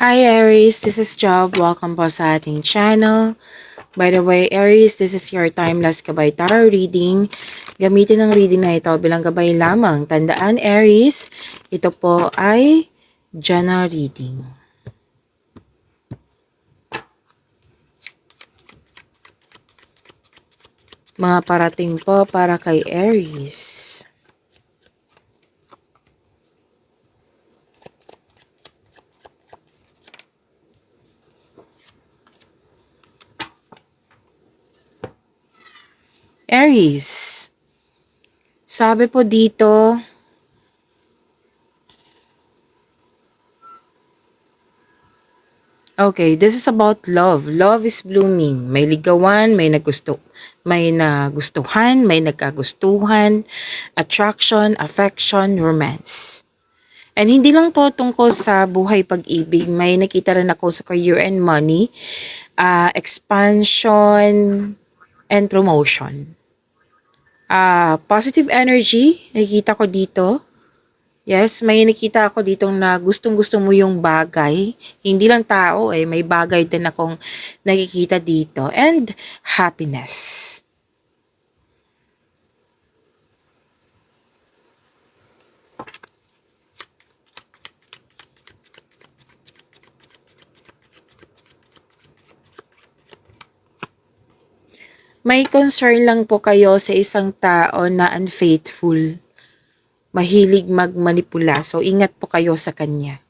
Hi Aries, this is Jov. Welcome po sa ating channel. By the way, Aries, this is your timeless gabay tarot reading. Gamitin ang reading na ito bilang gabay lamang. Tandaan Aries, ito po ay general reading. Mga parating po para kay Aries. Aries, sabi po dito, okay, this is about love. Love is blooming. May ligawan, may nagustuhan, may nagkagustuhan, attraction, affection, romance. And hindi lang to tungkol sa buhay pag-ibig. May nakita rin ako sa career and money, expansion, and promotion. Positive energy, nakikita ko dito. Yes, may nakita ako dito na gustong-gusto mo yung bagay. Hindi lang tao may bagay din akong nakikita dito. And happiness. May concern lang po kayo sa isang tao na unfaithful. Mahilig magmanipula. So, ingat po kayo sa kanya.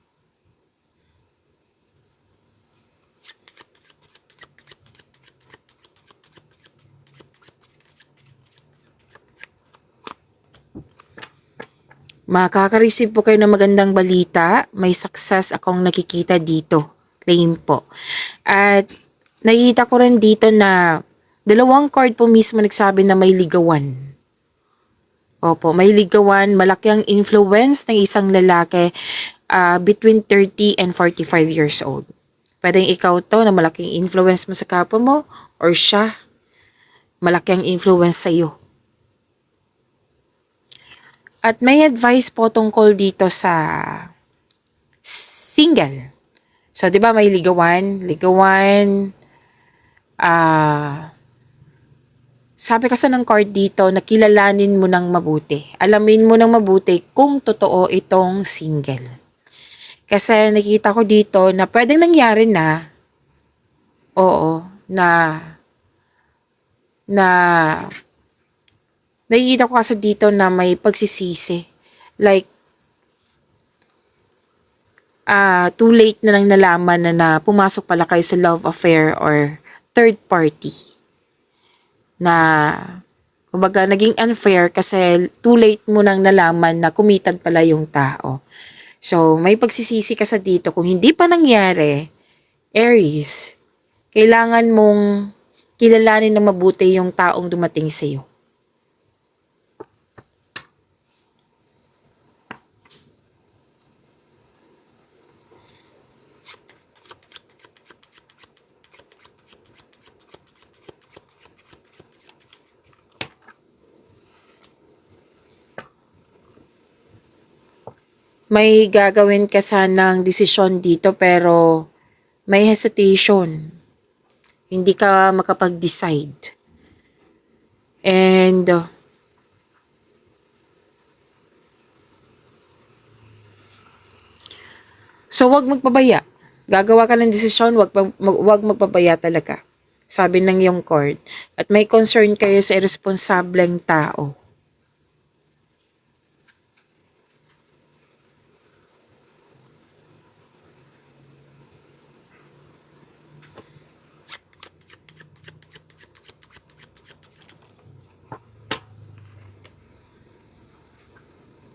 Makaka-receive po kayo ng magandang balita. May success akong nakikita dito. Claim po. At nakikita ko rin dito na dalawang card po mismo nagsabi na may ligawan. Opo, may ligawan. Malaki ang influence ng isang lalaki between 30 and 45 years old. Pwedeng ikaw to na malaking influence mo sa kapwa mo or siya. Malaki ang influence sa iyo. At may advice po tungkol dito sa single. So, di ba may ligawan, sabi kasi ng card dito na kilalanin mo ng mabuti. Alamin mo ng mabuti kung totoo itong single. Kasi nakita ko dito na pwedeng nangyari na, nakikita ko kasi dito na may pagsisisi. Like, too late na lang nalaman na pumasok pala kayo sa love affair or third party. Na, kumbaga, naging unfair kasi too late mo nang nalaman na kumitad pala yung tao. So, may pagsisisi ka sa dito. Kung hindi pa nangyari, Aries, kailangan mong kilalanin na mabuti yung taong dumating sa'yo. May gagawin ka sanang desisyon dito pero may hesitation. Hindi ka makapag-decide. And so wag magpabaya. Gagawa ka ng desisyon, wag magpabaya talaga. Sabi ng iyong card. At may concern kayo sa irresponsableng tao.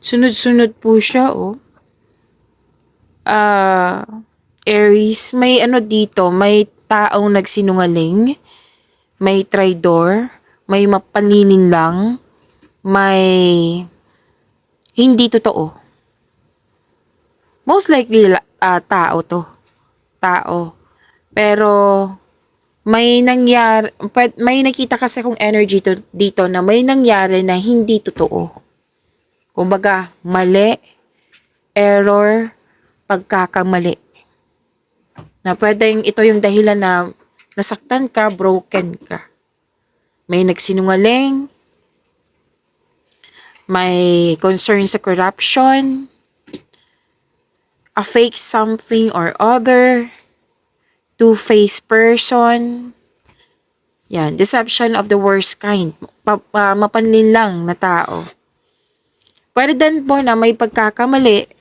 Sunod-sunod po siya, Aries, may dito, may taong nagsinungaling, may traidor, may mapaninin lang, may hindi totoo. Most likely, tao to. Tao. Pero, may nakita kasi akong energy dito na may nangyari na hindi totoo. Kumbaga, mali, error, pagkakamali. Na pwedeng ito yung dahilan na nasaktan ka, broken ka. May nagsinungaling, may concern sa corruption, a fake something or other, two-faced person. Yan, deception of the worst kind. Mapanlin lang na tao. Pwede din po na may pagkakamali.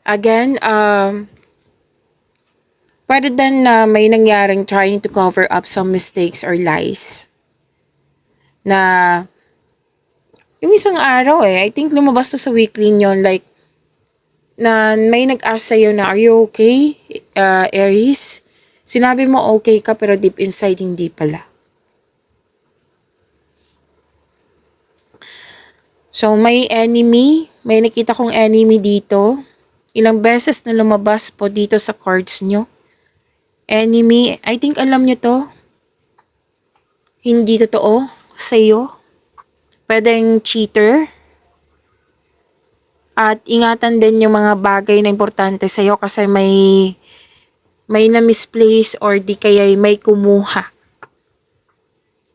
Again, pwede din na may nangyaring trying to cover up some mistakes or lies. Na yung isang araw I think lumabas to sa weekly nyon, like, na may nag-ask sa'yo na, are you okay, Aries? Sinabi mo okay ka pero deep inside hindi pala. So may enemy, may nakita kong enemy dito. Ilang beses na lumabas po dito sa cards nyo. Enemy, I think alam nyo to. Hindi totoo sa'yo. Pwedeng cheater. At ingatan din yung mga bagay na importante sa'yo kasi may na-misplace or di kaya may kumuha.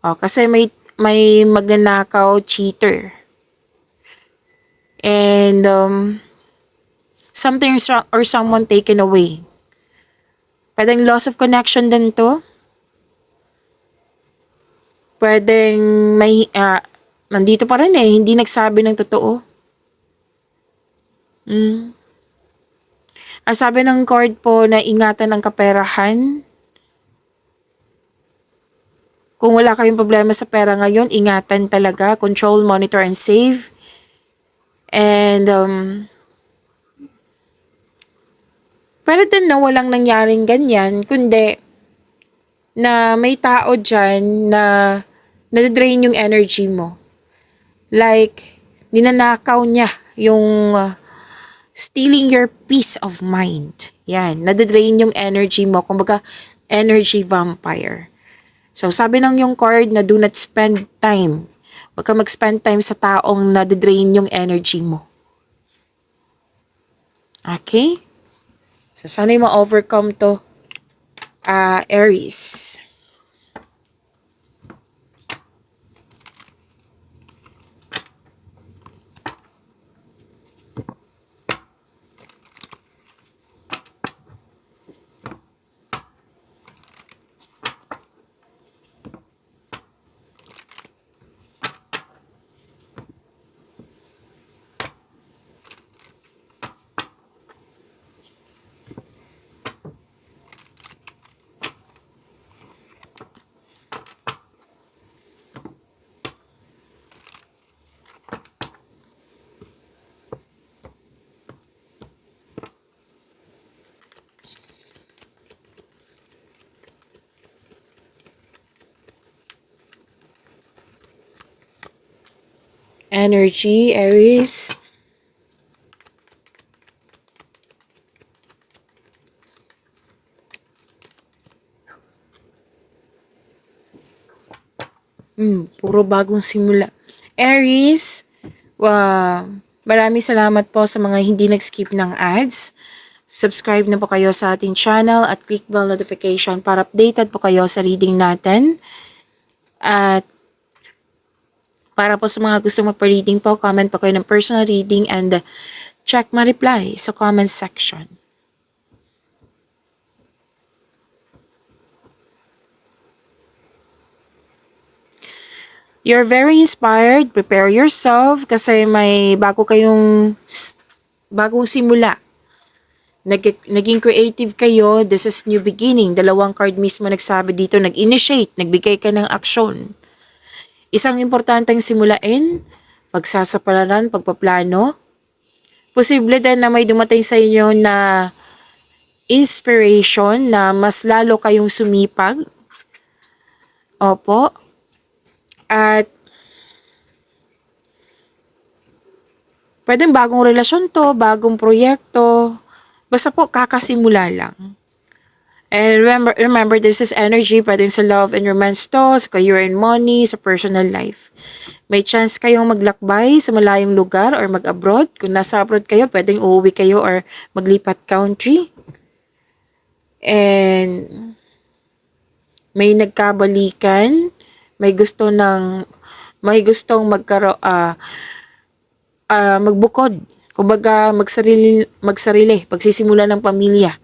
Kasi may magnanakaw, cheater. And something or someone taken away. Pwedeng loss of connection din to. Pwedeng may nandito pa rin hindi nagsabi ng totoo. Sabi ng card po na ingatan ang kaperahan. Kung wala kayong problema sa pera ngayon, ingatan talaga. Control, monitor, and save. And pwede din na walang nangyaring ganyan, kundi na may tao dyan na nadadrain yung energy mo. Like, ninanakaw niya yung stealing your peace of mind. Yan, nadadrain yung energy mo. Kumbaga, energy vampire. So, sabi ng yung card na do not spend time. Huwag ka mag-spend time sa taong nadadrain yung energy mo. Okay? So, sana'y ma-overcome to, Aries. Energy, Aries. Puro bagong simula. Aries, maraming salamat po sa mga hindi nag-skip ng ads. Subscribe na po kayo sa ating channel at click bell notification para updated po kayo sa reading natin. At para po sa mga gusto magpa-reading po, comment po kayo ng personal reading and check my reply sa comment section. You're very inspired. Prepare yourself kasi may bagong simula. Naging creative kayo. This is new beginning. Dalawang card mismo nagsabi dito, nag-initiate, nagbigay ka ng aksyon. Isang importanteng simulain, pagsasapalaran, pagpaplano. Posible din na may dumating sa inyo na inspiration na mas lalo kayong sumipag. Opo. At pwedeng bagong relasyon to, bagong proyekto. Basta po kakasimula lang. And remember, this is energy, pwedeng sa love and romance to, sa career and money, sa personal life. May chance kayong maglakbay sa malayong lugar or mag-abroad. Kung nasa abroad kayo, pwedeng uuwi kayo or maglipat country. And may nagkabalikan, may gusto ng may gustong magbukod. Kumbaga magsarili, pagsisimula ng pamilya.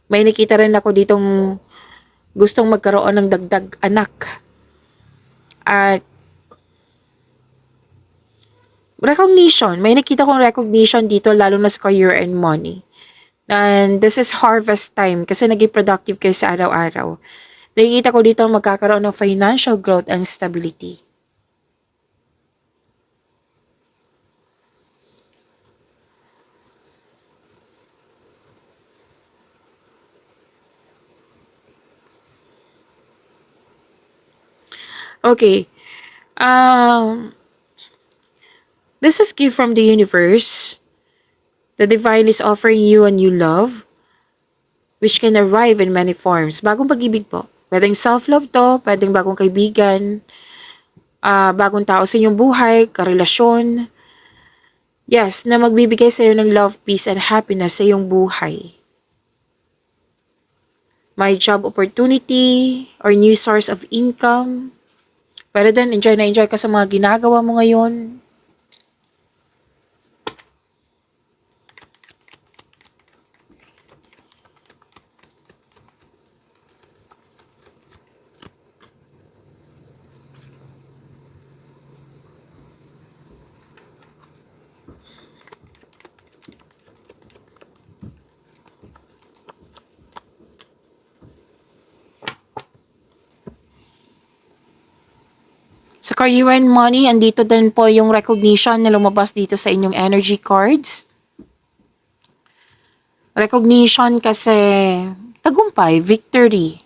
May nakita rin ako ditong gustong magkaroon ng dagdag anak. At recognition, may nakita kong recognition dito lalo na sa career and money. And this is harvest time kasi naging productive kayo sa araw-araw. Nakikita ko dito magkakaroon ng financial growth and stability. Okay. Um, this is gift from the universe. The divine is offering you a new love, which can arrive in many forms. Bagong pag-ibig po. Pwedeng self-love to, pwedeng bagong kaibigan, bagong tao sa inyong buhay, karelasyon. Yes, na magbibigay sa iyo ng love, peace, and happiness sa iyong buhay. May job opportunity or new source of income. Pero then, enjoy na enjoy ka sa mga ginagawa mo ngayon. Sa career and money, andito din po yung recognition na lumabas dito sa inyong energy cards. Recognition kasi tagumpay, victory.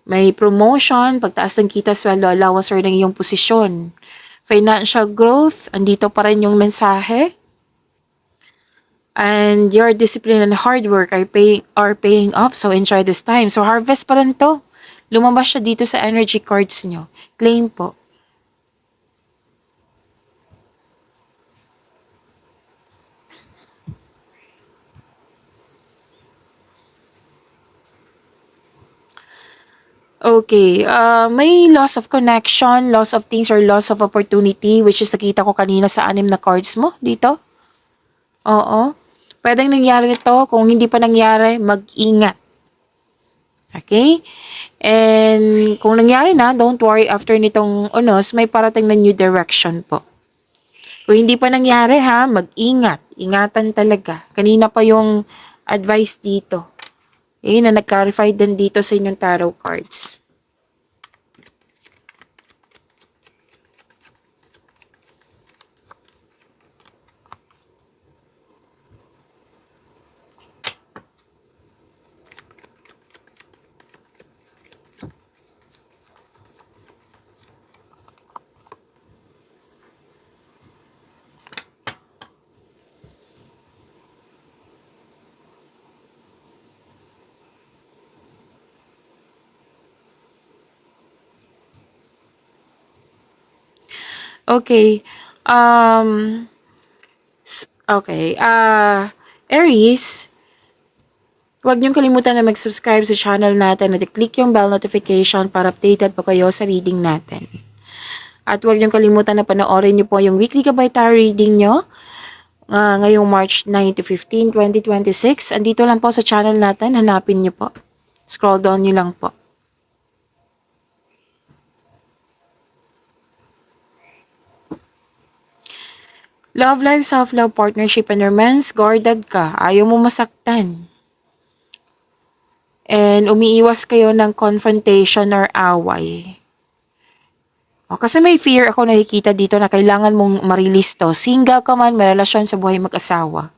May promotion, pagtaas ng kita, sweldo, allowance, or ng iyong posisyon. Financial growth, andito pa rin yung mensahe. And your discipline and hard work are paying off, so enjoy this time. So harvest pa rin to. Lumabas siya dito sa energy cards nyo. Claim po. Okay, may loss of connection, loss of things, or loss of opportunity, which is nakita ko kanina sa 6 na cards mo dito. Oo. Pwedeng nangyari ito. Kung hindi pa nangyari, mag-ingat. Okay? And kung nangyari na, don't worry, after nitong unos, may parating na new direction po. Kung hindi pa nangyari ha, mag-ingat. Ingatan talaga. Kanina pa yung advice dito. Na nag-clarify din dito sa inyong tarot cards. Okay. Okay. Aries, huwag niyong kalimutan na mag-subscribe sa channel natin at i-click yung bell notification para updated po kayo sa reading natin. At huwag niyong kalimutan na panoorin niyo po yung weekly gabay tarot reading niyo ngayong March 9 to 15, 2026. Andito lang po sa channel natin. Hanapin niyo po. Scroll down niyo lang po. Love life, self-love, partnership, and romance, guarded ka. Ayaw mo masaktan. And umiiwas kayo ng confrontation or away. Kasi may fear ako nakikita dito na kailangan mong ma-release to. Single ka man, may relasyon sa buhay mag-asawa.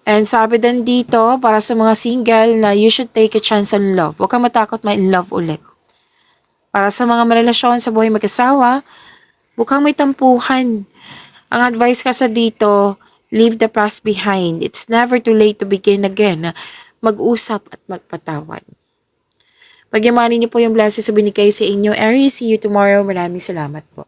And sabi din dito, para sa mga single, na you should take a chance on love. Huwag kang matakot ma-in love ulit. Para sa mga marelasyon sa buhay mag-asawa, mukhang may tampuhan. Ang advice ka sa dito, leave the past behind. It's never too late to begin again. Mag-usap at magpatawad. Pagyamanin niyo po yung blessings sa binigay sa inyo. Aries, see you tomorrow. Maraming salamat po.